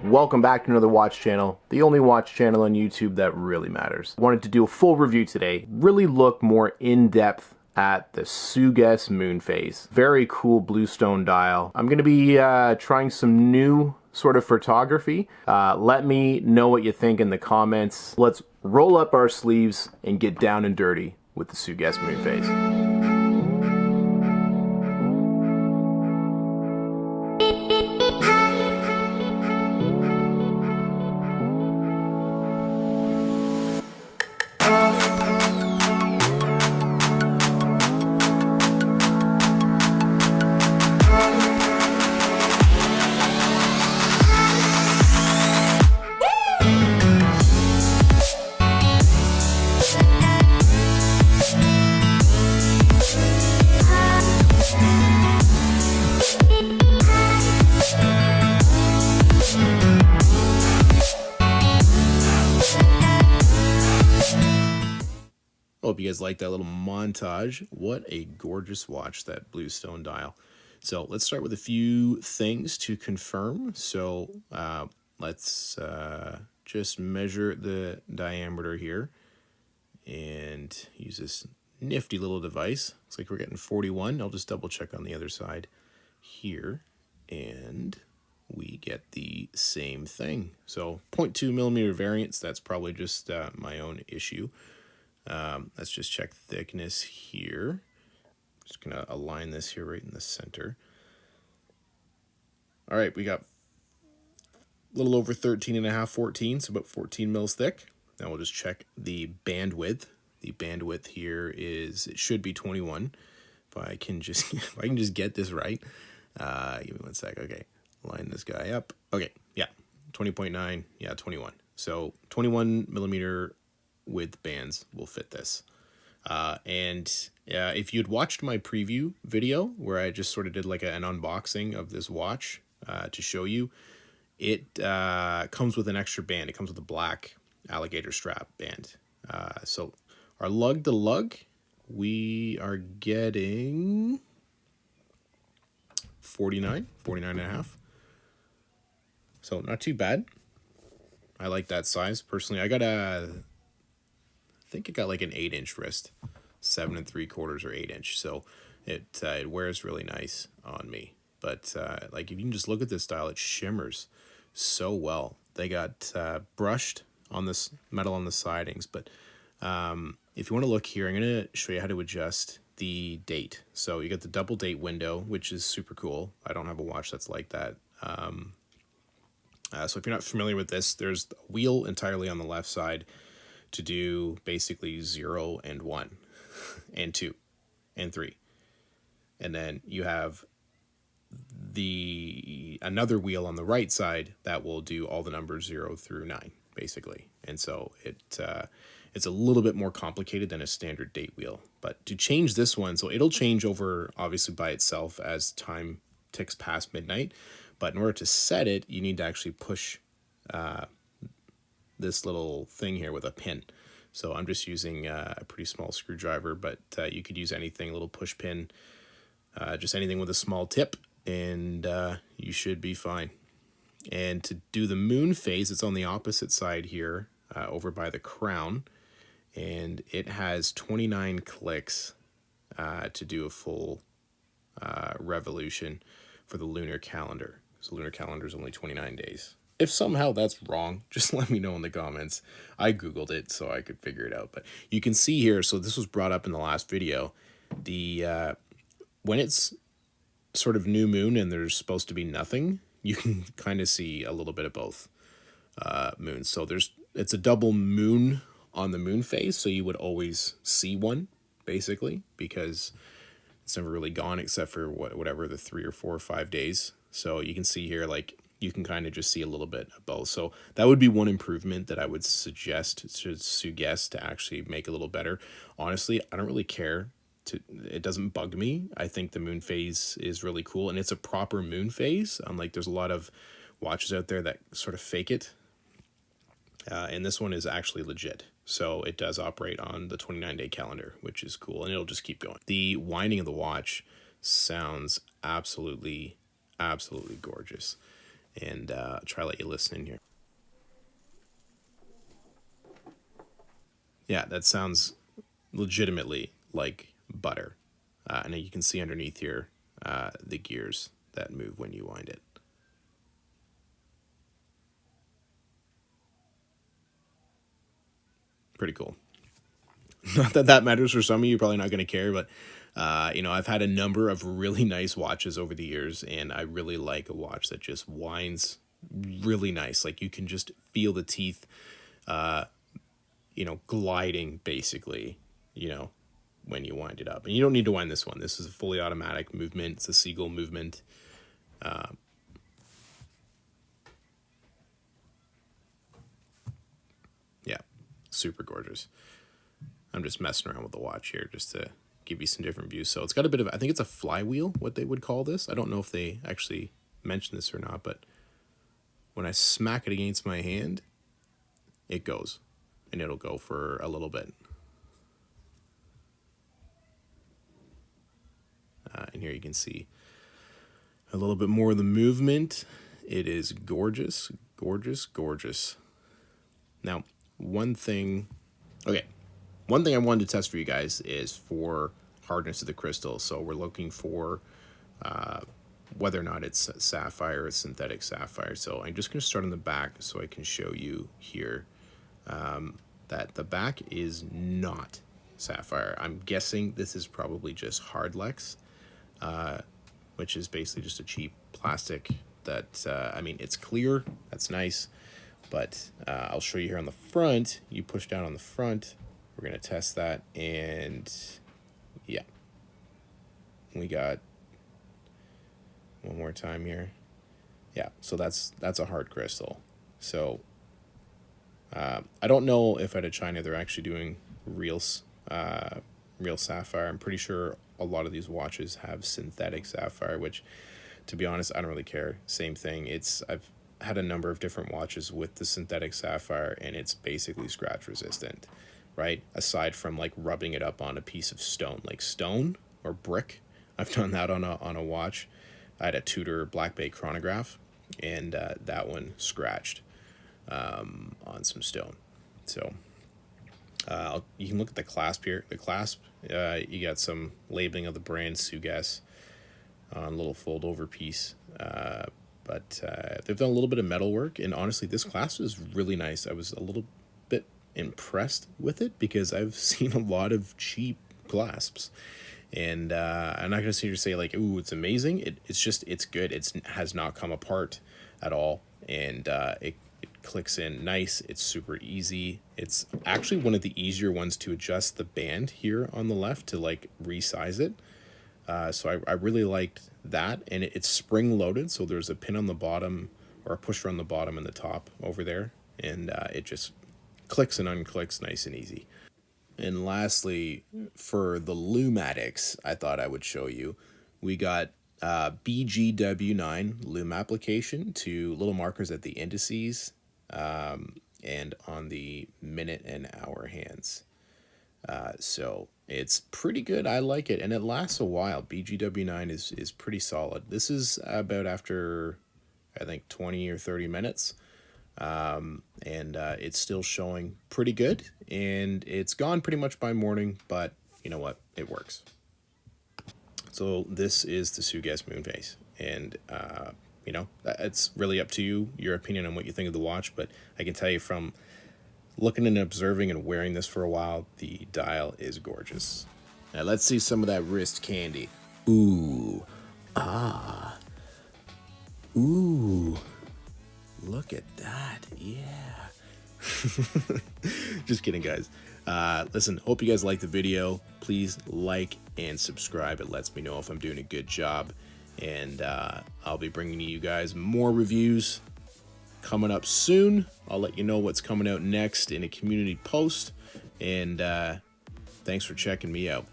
Welcome back to another watch channel, the only watch channel on YouTube that really matters. I wanted to do a full review today, really look more in-depth at the Sugess Moonphase. Very cool bluestone dial. I'm going to be trying some new sort of photography. Let me know what you think in the comments. Let's roll up our sleeves and get down and dirty with the Sugess Moonphase. Hope you guys like that little montage. What a gorgeous watch, that bluestone dial. So let's start with a few things to confirm. So let's just measure the diameter here and use this nifty little device. Looks like we're getting 41. I'll just double check on the other side here, and we get the same thing. So 0.2 millimeter variance. That's probably just my own issue. Let's just check thickness here. Just gonna align this here right in the center. All right, we got a little over 13.5, 14, so about 14 mils thick. Now we'll just check the bandwidth. The bandwidth here is, it should be 21. If I can just, if I can just get this right. Give me one sec. Okay, line this guy up. Okay, yeah, 20.9. Yeah, 21. So 21 millimeter width bands will fit this. If you'd watched my preview video where I just sort of did like an unboxing of this watch to show you, it comes with an extra band. It comes with a black alligator strap band. So our lug to lug, we are getting 49 and a half. So not too bad. I like that size personally. I think it got like an 8-inch wrist, 7 3/4 or 8-inch. So it wears really nice on me. But like if you can just look at this dial, it shimmers so well. They got brushed on this metal on the sidings. But if you want to look here, I'm going to show you how to adjust the date. So you got the double date window, which is super cool. I don't have a watch that's like that. So if you're not familiar with this, there's a wheel entirely on the left side to do basically 0 and 1 and 2 and 3. And then you have another wheel on the right side that will do all the numbers 0 through 9 basically. And so it's a little bit more complicated than a standard date wheel. But to change this one, so it'll change over obviously by itself as time ticks past midnight. But in order to set it, you need to actually push this little thing here with a pin. So I'm just using a pretty small screwdriver, but you could use anything, a little push pin, just anything with a small tip, and you should be fine. And to do the Moonphase, it's on the opposite side here, over by the crown, and it has 29 clicks to do a full revolution for the lunar calendar. So lunar calendar is only 29 days. If somehow that's wrong, just let me know in the comments. I Googled it so I could figure it out. But you can see here, so this was brought up in the last video, when it's sort of new moon and there's supposed to be nothing, you can kind of see a little bit of both moons. So it's a double moon on the Moonphase, so you would always see one, basically, because it's never really gone except for whatever the 3 or 4 or 5 days. So you can see here, like, you can kind of just see a little bit of both. So that would be one improvement that I would suggest to Sugess to actually make a little better. Honestly, I don't really care. It doesn't bug me. I think the Moonphase is really cool, and it's a proper Moonphase. Unlike there's a lot of watches out there that sort of fake it. And this one is actually legit. So it does operate on the 29-day calendar, which is cool, and it'll just keep going. The winding of the watch sounds absolutely gorgeous. and try to let you listen in here. Yeah, that sounds legitimately like butter. And you can see underneath here the gears that move when you wind it. Pretty cool. Not that that matters for some of you, probably not going to care, but you know, I've had a number of really nice watches over the years, and I really like a watch that just winds really nice. Like you can just feel the teeth, you know, gliding basically, you know, when you wind it up. And you don't need to wind this one. This is a fully automatic movement. It's a seagull movement. Yeah, super gorgeous. I'm just messing around with the watch here just to give you some different views. So it's got a bit of, I think it's a flywheel, what they would call this. I don't know if they actually mentioned this or not, but when I smack it against my hand, it goes, and it'll go for a little bit. And here you can see a little bit more of the movement. It is gorgeous, gorgeous, gorgeous. Now, one thing I wanted to test for you guys is for hardness of the crystal. So we're looking for whether or not it's sapphire or synthetic sapphire. So I'm just going to start on the back so I can show you here that the back is not sapphire. I'm guessing this is probably just hardlex, which is basically just a cheap plastic that, I mean, it's clear. That's nice. But I'll show you here on the front. You push down on the front. We're going to test that. And yeah, we got one more time here. Yeah, so that's a hard crystal. So I don't know if out of China they're actually doing real sapphire. I'm pretty sure a lot of these watches have synthetic sapphire, which, to be honest, I don't really care. Same thing. I've had a number of different watches with the synthetic sapphire, and it's basically scratch resistant, right? Aside from like rubbing it up on a piece of stone, like stone or brick. I've done that on a watch. I had a Tudor Black Bay chronograph, and that one scratched on some stone. So you can look at the clasp here. The clasp, you got some labeling of the brand Sugess on a little fold over piece. But they've done a little bit of metal work, and honestly, this clasp is really nice. I was a little bit impressed with it because I've seen a lot of cheap clasps, and I'm not going to sit here and say like, ooh, it's amazing. It's good. It has not come apart at all, and it clicks in nice. It's super easy. It's actually one of the easier ones to adjust the band here on the left to like resize it. So I really liked that, and it's spring loaded, so there's a pin on the bottom or a pusher on the bottom and the top over there, and it just clicks and unclicks nice and easy. And lastly, for the Lume addicts, I thought I would show you, we got BGW9 Lume application to little markers at the indices and on the minute and hour hands. So it's pretty good. I like it, and it lasts a while. BGW9 is pretty solid. This is about after, I think, 20 or 30 minutes. And it's still showing pretty good, and it's gone pretty much by morning, but you know what? It works. So this is the Sugess Moonphase, and you know, it's really up to you, your opinion on what you think of the watch, but I can tell you from looking and observing and wearing this for a while, the dial is gorgeous. Now let's see some of that wrist candy. Ooh. Ah. Ooh. Look at that. Yeah. Just kidding, guys. Listen, hope you guys like the video. Please like and subscribe. It lets me know if I'm doing a good job. And I'll be bringing you guys more reviews coming up soon. I'll let you know what's coming out next in a community post. And thanks for checking me out.